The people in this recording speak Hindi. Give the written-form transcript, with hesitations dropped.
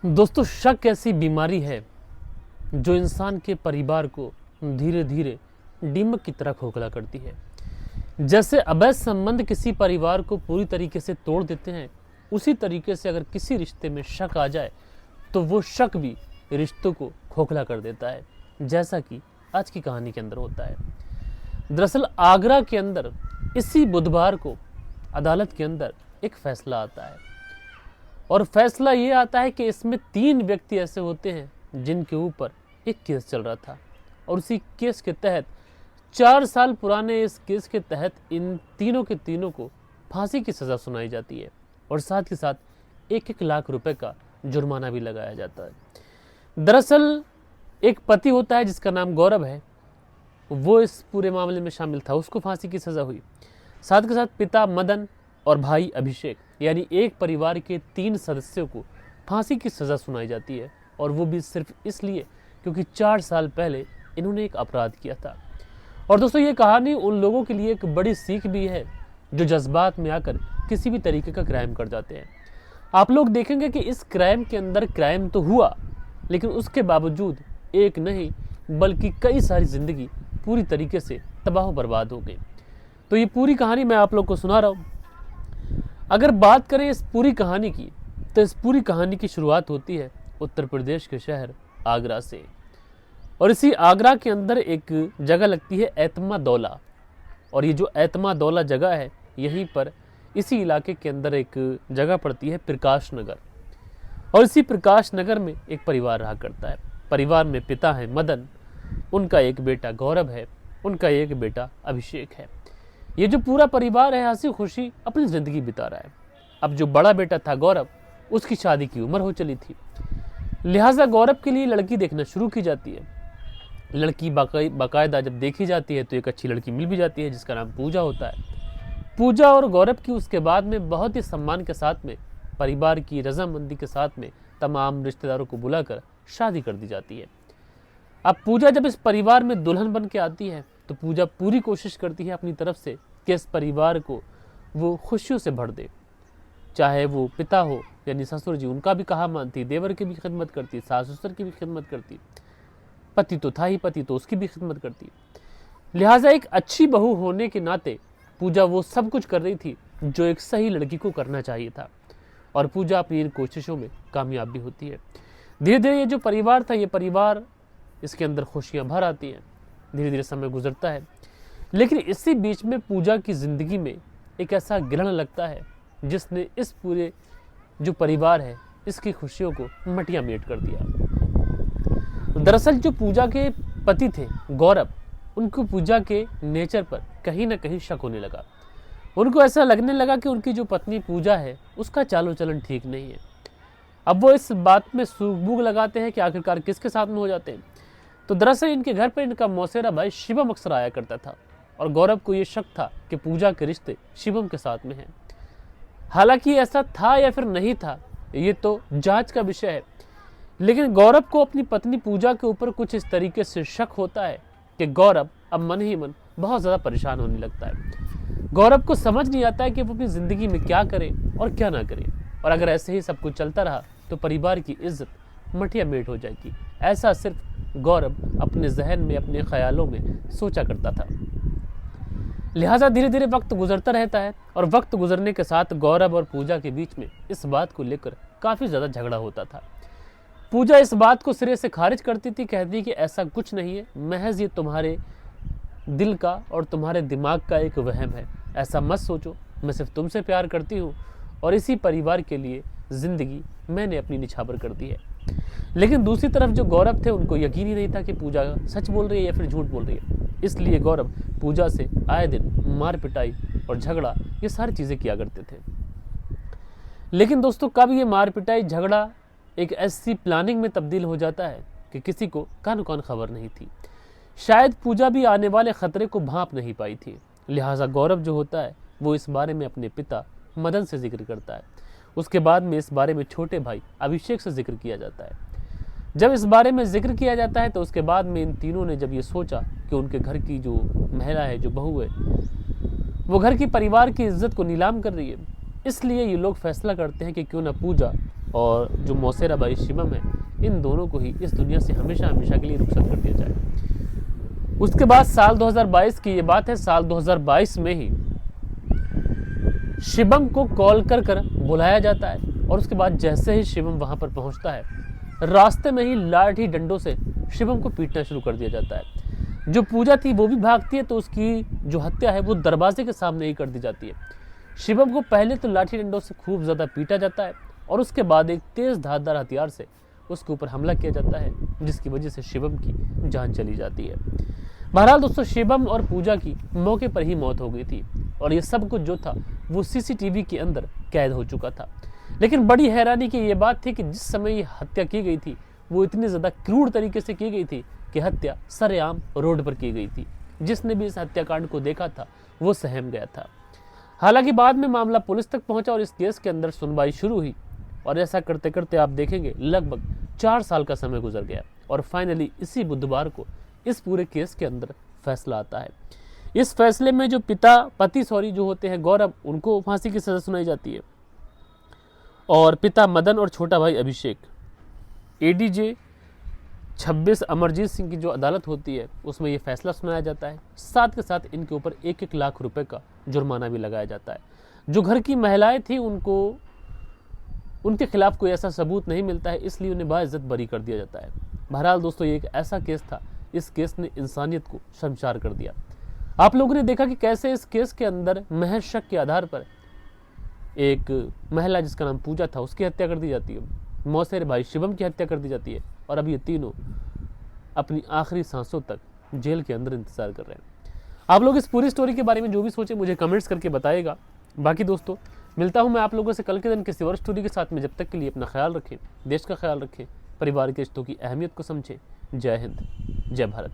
दोस्तों, शक ऐसी बीमारी है जो इंसान के परिवार को धीरे धीरे दीमक की तरह खोखला करती है। जैसे अवैध संबंध किसी परिवार को पूरी तरीके से तोड़ देते हैं, उसी तरीके से अगर किसी रिश्ते में शक आ जाए तो वो शक भी रिश्तों को खोखला कर देता है, जैसा कि आज की कहानी के अंदर होता है। दरअसल आगरा के अंदर इसी बुधवार को अदालत के अंदर एक फैसला आता है और फैसला ये आता है कि इसमें 3 व्यक्ति ऐसे होते हैं जिनके ऊपर एक केस चल रहा था और उसी केस के तहत 4 साल पुराने इस केस के तहत इन तीनों के तीनों को फांसी की सज़ा सुनाई जाती है और साथ ही साथ 1-1 लाख रुपए का जुर्माना भी लगाया जाता है। दरअसल एक पति होता है जिसका नाम गौरव है, वो इस पूरे मामले में शामिल था, उसको फांसी की सज़ा हुई। साथ के साथ पिता मदन और भाई अभिषेक, यानी एक परिवार के 3 सदस्यों को फांसी की सज़ा सुनाई जाती है और वो भी सिर्फ इसलिए क्योंकि 4 साल पहले इन्होंने एक अपराध किया था। और दोस्तों, ये कहानी उन लोगों के लिए एक बड़ी सीख भी है जो जज्बात में आकर किसी भी तरीके का क्राइम कर जाते हैं। आप लोग देखेंगे कि इस क्राइम के अंदर क्राइम तो हुआ, लेकिन उसके बावजूद एक नहीं बल्कि कई सारी ज़िंदगी पूरी तरीके से तबाह बर्बाद हो गई। तो ये पूरी कहानी मैं आप लोग को सुना रहा हूँ। अगर बात करें इस पूरी कहानी की, तो इस पूरी कहानी की शुरुआत होती है उत्तर प्रदेश के शहर आगरा से। और इसी आगरा के अंदर एक जगह लगती है एतमादौला, और ये जो एतमादौला जगह है, यहीं पर इसी इलाके के अंदर एक जगह पड़ती है प्रकाश नगर। और इसी प्रकाश नगर में एक परिवार रहा करता है। परिवार में पिता है मदन, उनका एक बेटा गौरव है, उनका एक बेटा अभिषेक है। ये जो पूरा परिवार है हंसी खुशी अपनी ज़िंदगी बिता रहा है। अब जो बड़ा बेटा था गौरव, उसकी शादी की उम्र हो चली थी, लिहाजा गौरव के लिए लड़की देखना शुरू की जाती है। लड़की बाकायदा जब देखी जाती है तो एक अच्छी लड़की मिल भी जाती है जिसका नाम पूजा होता है। पूजा और गौरव की उसके बाद में बहुत ही सम्मान के साथ में, परिवार की रजामंदी के साथ में तमाम रिश्तेदारों को बुलाकर शादी कर दी जाती है। अब पूजा जब इस परिवार में दुल्हन बन के आती है तो पूजा पूरी कोशिश करती है अपनी तरफ से कि इस परिवार को वो खुशियों से भर दे। चाहे वो पिता हो यानी ससुर जी, उनका भी कहा मानती, देवर की भी खिदमत करती, सास ससुर की भी खिदमत करती, पति तो था ही पति, तो उसकी भी खिदमत करती। लिहाजा एक अच्छी बहू होने के नाते पूजा वो सब कुछ कर रही थी जो एक सही लड़की को करना चाहिए था, और पूजा अपनी इन कोशिशों में कामयाब भी होती है। धीरे धीरे ये जो परिवार था, ये परिवार, इसके अंदर खुशियाँ भर आती हैं। धीरे धीरे समय गुजरता है, लेकिन इसी बीच में पूजा की ज़िंदगी में एक ऐसा ग्रहण लगता है जिसने इस पूरे जो परिवार है, इसकी खुशियों को मटिया मेट कर दिया। दरअसल जो पूजा के पति थे गौरव, उनको पूजा के नेचर पर कहीं ना कहीं शक होने लगा। उनको ऐसा लगने लगा कि उनकी जो पत्नी पूजा है, उसका चालो चलन ठीक नहीं है। अब वो इस बात में सूग-बूग लगाते हैं कि आखिरकार किसके साथ में हो जाते हैं। तो दरअसल इनके घर पर इनका मौसेरा भाई शिवम अक्सर आया करता था और गौरव को ये शक था कि पूजा के रिश्ते शिवम के साथ में हैं। हालांकि ऐसा था या फिर नहीं था, ये तो जांच का विषय है, लेकिन गौरव को अपनी पत्नी पूजा के ऊपर कुछ इस तरीके से शक होता है कि गौरव अब मन ही मन बहुत ज़्यादा परेशान होने लगता है। गौरव को समझ नहीं आता है कि वो अपनी ज़िंदगी में क्या करे और क्या ना करे, और अगर ऐसे ही सब कुछ चलता रहा तो परिवार की इज्जत मटिया मेट हो जाएगी। ऐसा सिर्फ गौरव अपने जहन में, अपने ख्यालों में सोचा करता था। लिहाजा धीरे धीरे वक्त गुजरता रहता है और वक्त गुजरने के साथ गौरव और पूजा के बीच में इस बात को लेकर काफ़ी ज़्यादा झगड़ा होता था। पूजा इस बात को सिरे से खारिज करती थी, कहती कि ऐसा कुछ नहीं है, महज ये तुम्हारे दिल का और तुम्हारे दिमाग का एक वहम है, ऐसा मत सोचो, मैं सिर्फ तुमसे प्यार करती हूँ और इसी परिवार के लिए ज़िंदगी मैंने अपनी निछावर कर दी है। लेकिन दूसरी तरफ जो गौरव थे, उनको यकीन ही नहीं था कि पूजा सच बोल रही है या फिर झूठ बोल रही है। इसलिए गौरव पूजा से आए दिन मार पिटाई और झगड़ा, ये सारी चीज़ें किया करते थे। लेकिन दोस्तों, कब ये मार पिटाई झगड़ा एक ऐसी प्लानिंग में तब्दील हो जाता है कि किसी को कानो कान खबर नहीं थी। शायद पूजा भी आने वाले खतरे को भांप नहीं पाई थी। लिहाजा गौरव जो होता है वो इस बारे में अपने पिता मदन से जिक्र करता है। उसके बाद में इस बारे में छोटे भाई अभिषेक से जिक्र किया जाता है। जब इस बारे में जिक्र किया जाता है तो उसके बाद में इन तीनों ने जब ये सोचा कि उनके घर की जो महिला है, जो बहू है, वो घर की परिवार की इज्जत को नीलाम कर रही है, इसलिए ये लोग फैसला करते हैं कि क्यों ना पूजा और जो मौसेरा भाई शिवम है, इन दोनों को ही इस दुनिया से हमेशा हमेशा के लिए रुखसत कर दिया जाए। उसके बाद साल 2022 की ये बात है, साल 2022 में ही शिवम को कॉल कर कर बुलाया जाता है और उसके बाद जैसे ही शिवम वहां पर पहुंचता है, रास्ते में ही लाठी डंडों से शिवम को पीटना शुरू कर दिया जाता है। जो पूजा थी वो भी भागती है, तो उसकी जो हत्या है वो दरवाजे के सामने ही कर दी जाती है। शिवम को पहले तो लाठी डंडों से खूब ज़्यादा पीटा जाता है और उसके बाद एक तेज़ धारदार हथियार से उसके ऊपर हमला किया जाता है, जिसकी वजह से शिवम की जान चली जाती है। बहरहाल दोस्तों, शिवम और पूजा की मौके पर ही मौत हो गई थी और ये सब कुछ जो था वो सीसीटीवी के अंदर कैद हो चुका था। लेकिन बड़ी हैरानी की ये बात थी कि जिस समय ये हत्या की गई थी वो इतनी ज़्यादा क्रूर तरीके से की गई थी कि हत्या सरेआम रोड पर की गई थी। जिसने भी इस हत्याकांड को देखा था वो सहम गया था। हालांकि बाद में मामला पुलिस तक पहुंचा और इस केस के अंदर सुनवाई शुरू हुई और ऐसा करते करते आप देखेंगे लगभग 4 साल का समय गुजर गया और फाइनली इसी बुधवार को इस पूरे केस के अंदर फैसला आता है। इस फैसले में जो पति जो होते हैं गौरव, उनको फांसी की सजा सुनाई जाती है और पिता मदन और छोटा भाई अभिषेक, एडीजे 26 अमरजीत सिंह की जो अदालत होती है उसमें ये फैसला सुनाया जाता है। साथ के साथ इनके ऊपर 1-1 लाख रुपए का जुर्माना भी लगाया जाता है। जो घर की महिलाएं थी उनके खिलाफ कोई ऐसा सबूत नहीं मिलता है, इसलिए उन्हें बाइज्जत बरी कर दिया जाता है। बहरहाल दोस्तों, ये एक ऐसा केस था, इस केस ने इंसानियत को शर्मसार कर दिया। आप लोगों ने देखा कि कैसे इस केस के अंदर महज शक के आधार पर एक महिला जिसका नाम पूजा था उसकी हत्या कर दी जाती है, मौसेरे भाई शिवम की हत्या कर दी जाती है और अब ये तीनों अपनी आखिरी सांसों तक जेल के अंदर इंतजार कर रहे हैं। आप लोग इस पूरी स्टोरी के बारे में जो भी सोचे मुझे कमेंट्स करके बताइएगा। बाकी दोस्तों, मिलता हूं मैं आप लोगों से कल के दिन किसी और स्टोरी के साथ में। जब तक के लिए अपना ख्याल रखें, देश का ख्याल रखें, परिवार के रिश्तों की अहमियत को समझें। जय हिंद, जय भारत।